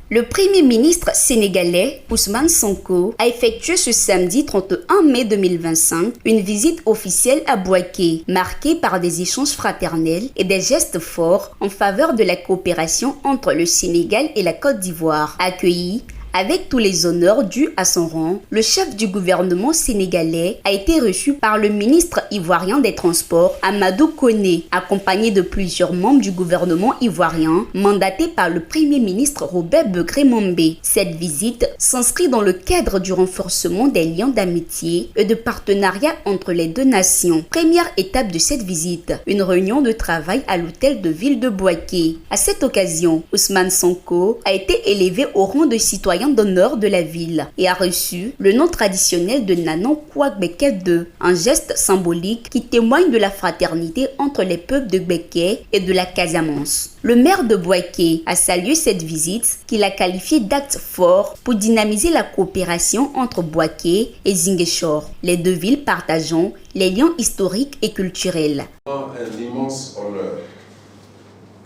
Le Premier ministre sénégalais Ousmane Sonko a effectué ce samedi 31 mai 2025 une visite officielle à Bouaké, marquée par des échanges fraternels et des gestes forts en faveur de la coopération entre le Sénégal et la Côte d'Ivoire. Accueilli avec tous les honneurs dus à son rang, le chef du gouvernement sénégalais a été reçu par le ministre ivoirien des Transports, Amadou Koné, accompagné de plusieurs membres du gouvernement ivoirien, mandaté par le Premier ministre Robert Begré-Mombé. Cette visite s'inscrit dans le cadre du renforcement des liens d'amitié et de partenariat entre les deux nations. Première étape de cette visite, une réunion de travail à l'hôtel de ville de Bouaké. À cette occasion, Ousmane Sonko a été élevé au rang de citoyen d'honneur de la ville et a reçu le nom traditionnel de Nanon Kouagbeke II, un geste symbolique qui témoigne de la fraternité entre les peuples de Gbeke et de la Casamance. Le maire de Bouaké a salué cette visite qu'il a qualifiée d'acte fort pour dynamiser la coopération entre Bouaké et Ziguinchor, les deux villes partageant les liens historiques et culturels. Un immense honneur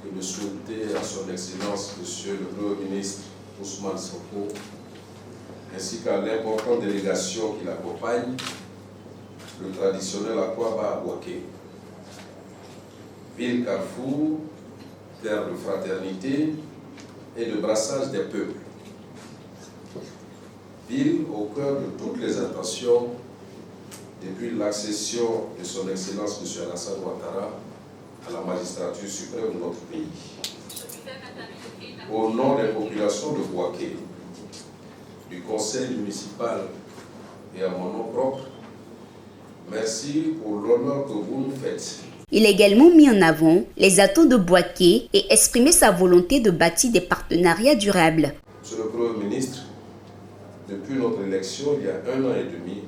que de souhaiter à son Excellence, Monsieur le Premier ministre Ousmane Sonko, ainsi qu'à l'importante délégation qui l'accompagne, le traditionnel Akwaba à Bouaké. Ville Carrefour, terre de fraternité et de brassage des peuples. Ville au cœur de toutes les intentions depuis l'accession de son Excellence M. Alassane Ouattara à la magistrature suprême de notre pays. Au nom des populations de Bouaké, du conseil municipal et à mon nom propre, merci pour l'honneur que vous nous faites. Il a également mis en avant les atouts de Bouaké et exprimé sa volonté de bâtir des partenariats durables. Monsieur le Premier ministre, depuis notre élection il y a 1 an et demi,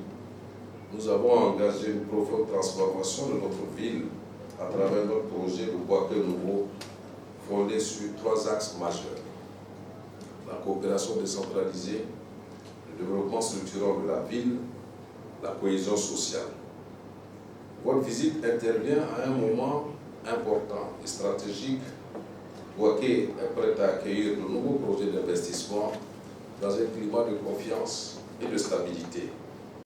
nous avons engagé une profonde transformation de notre ville à travers notre projet de Bouaké Nouveau, fondé sur 3 axes majeurs. La coopération décentralisée, le développement structurant de la ville, la cohésion sociale. Votre visite intervient à un moment important et stratégique. Bouaké est prêt à accueillir de nouveaux projets d'investissement dans un climat de confiance et de stabilité.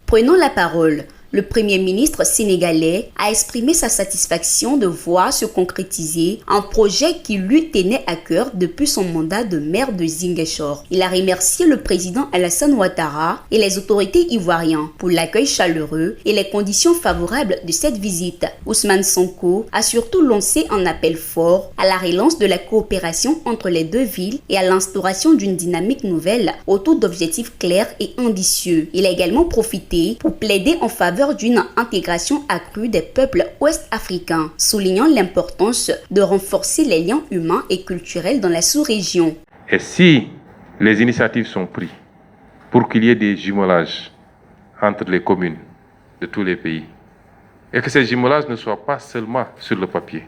Prenant la parole, le Premier ministre sénégalais a exprimé sa satisfaction de voir se concrétiser un projet qui lui tenait à cœur depuis son mandat de maire de Ziguinchor. Il a remercié le président Alassane Ouattara et les autorités ivoiriennes pour l'accueil chaleureux et les conditions favorables de cette visite. Ousmane Sonko a surtout lancé un appel fort à la relance de la coopération entre les deux villes et à l'instauration d'une dynamique nouvelle autour d'objectifs clairs et ambitieux. Il a également profité pour plaider en faveur d'une intégration accrue des peuples ouest-africains, soulignant l'importance de renforcer les liens humains et culturels dans la sous-région. Et si les initiatives sont prises pour qu'il y ait des jumelages entre les communes de tous les pays, et que ces jumelages ne soient pas seulement sur le papier,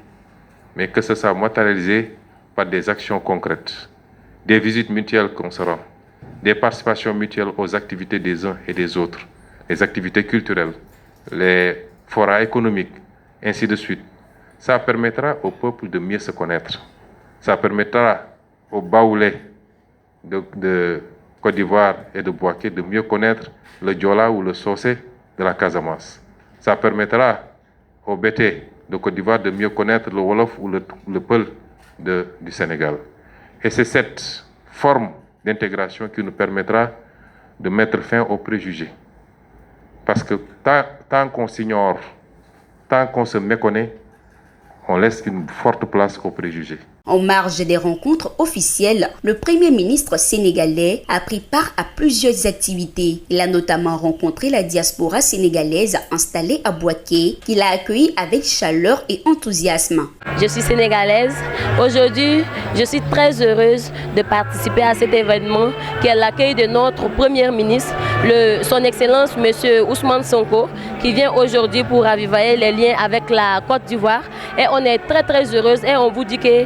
mais que ce soit matérialisé par des actions concrètes, des visites mutuelles qu'on se rend, des participations mutuelles aux activités des uns et des autres, les activités culturelles, les forats économiques, ainsi de suite. Ça permettra au peuple de mieux se connaître. Ça permettra aux Baoulés de Côte d'Ivoire et de Bouaké de mieux connaître le Diola ou le Socé de la Casamance. Ça permettra aux Bété de Côte d'Ivoire de mieux connaître le Wolof ou le Peul du Sénégal. Et c'est cette forme d'intégration qui nous permettra de mettre fin aux préjugés. Parce que tant qu'on s'ignore, tant qu'on se méconnaît, on laisse une forte place aux préjugés. En marge des rencontres officielles, le Premier ministre sénégalais a pris part à plusieurs activités. Il a notamment rencontré la diaspora sénégalaise installée à Bouaké, qu'il a accueillie avec chaleur et enthousiasme. Je suis sénégalaise. Aujourd'hui, je suis très heureuse de participer à cet événement qui est l'accueil de notre Premier ministre, son Excellence M. Ousmane Sonko, qui vient aujourd'hui pour raviver les liens avec la Côte d'Ivoire Et on est très très heureuse et on vous dit que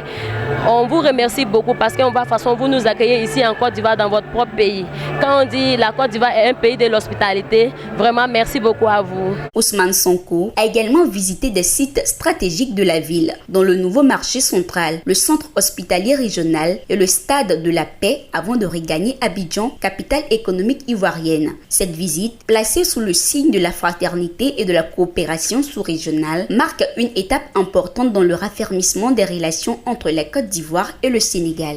on vous remercie beaucoup parce qu'on va de toute façon vous nous accueillir ici en Côte d'Ivoire dans votre propre pays. Quand on dit la Côte d'Ivoire est un pays de l'hospitalité, vraiment merci beaucoup à vous. Ousmane Sonko a également visité des sites stratégiques de la ville, dont le nouveau marché central, le centre hospitalier régional et le stade de la paix avant de regagner Abidjan, capitale économique ivoirienne. Cette visite, placée sous le signe de la fraternité et de la coopération sous-régionale, marque une étape importante dans le raffermissement des relations entre la Côte d'Ivoire et le Sénégal.